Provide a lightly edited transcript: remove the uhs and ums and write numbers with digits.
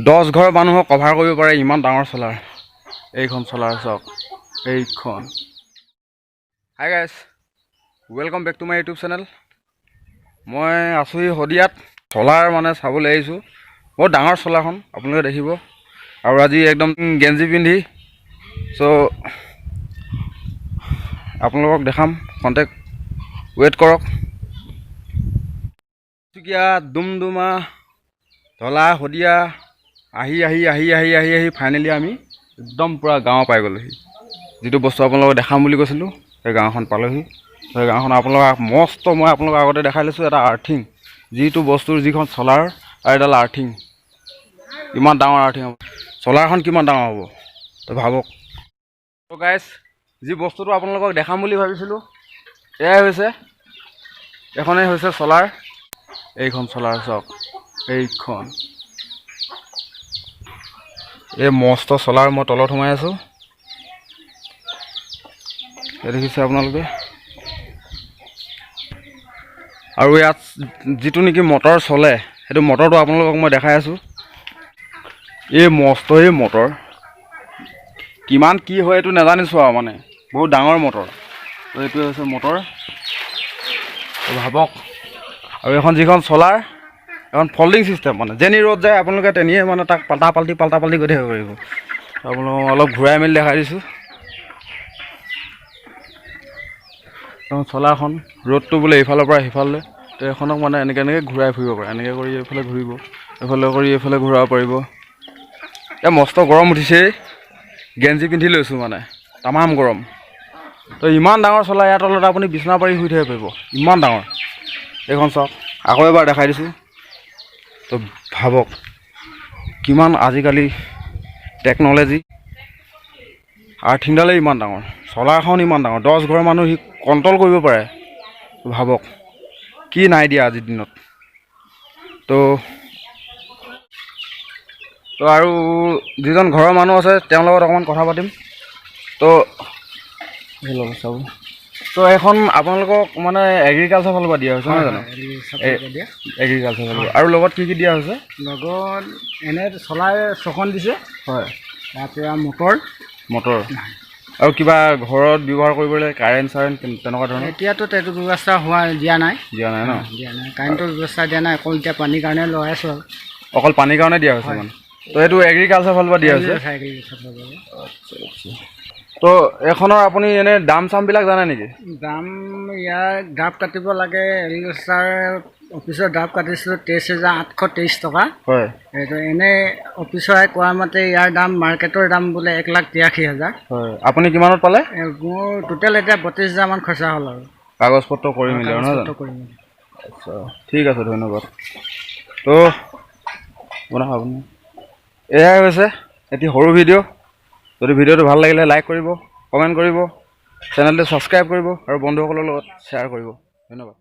10 ঘৰ মানুহক কভাৰ কৰিব পাৰে ইমান ডাঙৰ চলাৰ। এইখন চলাৰ চাওক, এইখন। Hi guys, welcome back to my YouTube channel. মই আছোঁ শদিয়াত, চলাৰ মানে চাবলৈ আহিছোঁ। বহুত ডাঙৰ চলাৰখন আপোনালোকে দেখিব। আৰু আজি একদম গেঞ্জি পিন্ধি চ' আপোনালোকক দেখাম। কণ্টেক্ট ৱেইট কৰক। ডুমডুমা ঢলা শদিয়া আহি ফাইনেলি আমি একদম পূৰা গাঁও পাই গ'লোহি। যিটো বস্তু আপোনালোকক দেখাম বুলি কৈছিলোঁ সেই গাঁওখন পালোহি। সেই গাঁওখন আপোনালোকক মই আপোনালোকক আগতে দেখাই লৈছোঁ এটা আৰ্থিং, যিটো বস্তুৰ যিখন চলাৰ আৰু এডাল আৰ্থিং। ইমান ডাঙৰ আৰ্থিং হ'ব, চলাৰখন কিমান ডাঙৰ হ'ব তো ভাবক। তো গাইজ, যি বস্তুটো আপোনালোকক দেখাম বুলি ভাবিছিলোঁ এয়াই হৈছে, এখনেই হৈছে চলাৰ। এইখন চলাৰ চাওক, এইখন। এই মস্ত চলাৰ মই তলত সোমাই আছোঁ, দেখিছে আপোনালোকে। আৰু ইয়াত যিটো নেকি মটৰ চলে, সেইটো মটৰটো আপোনালোকক মই দেখাই আছোঁ। এই মস্ত এই মটৰ, কিমান কি হয় এইটো নাজানিছোঁ আৰু, মানে বহুত ডাঙৰ মটৰ। তো এইটোৱে হৈছে মটৰ, ভাবক। আৰু এখন যিখন চলাৰ, এখন ফল্ডিং চিষ্টেম, মানে যেনি ৰ'দ যায় আপোনালোকে তেনিয়ে মানে তাক পাল্টা পাল্টি গৈ থাকিব পাৰিব। আপোনালোকক অলপ ঘূৰাই মেলি দেখাই দিছোঁ। এখন চলাৰখন ৰ'দটো বোলে ইফালৰ পৰা সিফাললৈ, তো এখনক মানে এনেকৈ ঘূৰাই ফুৰিব পাৰে। এনেকৈ কৰি এইফালে ঘূৰিব, এইফালে কৰি এইফালে ঘূৰাব পাৰিব। এই মস্ত গৰম উঠিছে, গেঞ্জি পিন্ধি লৈছোঁ মানে তামাম গৰম। তো ইমান ডাঙৰ চলাৰ, ইয়াৰ তলত আপুনি বিচনা পাৰি শুই থাকিব পাৰিব, ইমান ডাঙৰ। এইখন চাওক, আকৌ এবাৰ দেখাই দিছোঁ। তো ভাবক কিমান আজিকালি টেকন'লজি। আৰ্থিংডালেই ইমান ডাঙৰ, চলাৰখন ইমান ডাঙৰ, 10 ঘৰ মানুহ সি কণ্ট্ৰল কৰিব পাৰে। ভাবক কি নাই দিয়া আজিৰ দিনত। তো আৰু যিজন ঘৰৰ মানুহ আছে তেওঁৰ লগত অকণমান কথা পাতিম। তো চাব, তো এখন আপোনালোকক মানে এগ্ৰিকালচাৰ ফালৰ পৰা দিয়া হৈছে নহয় জানো? এগ্ৰিকালচাৰ ফালৰ পৰা। আৰু লগত কি দিয়া হৈছে? লগত এনে চলাৰ 6খন দিছে, হয়। তাৰপৰা মটৰ আৰু কিবা ঘৰত ব্যৱহাৰ কৰিবলৈ কাৰেণ্ট তেনেকুৱা ধৰণৰ? এতিয়াতো সেইটো ব্যৱস্থা দিয়া নাই ন? দিয়া নাই, কাৰেণ্টৰ ব্যৱস্থা দিয়া নাই। অকল এতিয়া পানীৰ কাৰণে লগাই আছোঁ আৰু। অকল পানীৰ কাৰণে দিয়া হৈছে মানে? তো এইটো এগ্ৰিকালচাৰ ফালৰ পৰা দিয়া হৈছে? তো এইখনৰ আপুনি এনেই দাম চামবিলাক জানে নেকি? দাম ইয়াৰ ড্ৰাফ কাটিব লাগে, এগ্ৰিকালচাৰ অফিচৰ ড্ৰাফ কাটিছিলোঁ 23,823 টকা। হয়। এইটো এনেই অফিচৰে কোৱা মতে ইয়াৰ দাম মাৰ্কেটৰ দাম বোলে 1,83,000। হয়। আপুনি কিমানত পালে? মোৰ টোটেল এতিয়া 32,000 খৰচা হ'ল আৰু কাগজ পত্ৰ কৰি মেলি। আচ্ছা, ঠিক আছে, ধন্যবাদ। তো আপুনি এয়াই হৈছে এটি সৰু ভিডিঅ'। যদি ভিডিঅ'টো ভাল লাগিলে লাইক কৰিব, কমেণ্ট কৰিব, চেনেলটো ছাবস্ক্ৰাইব কৰিব আৰু বন্ধুসকলৰ লগত শ্বেয়াৰ কৰিব। ধন্যবাদ।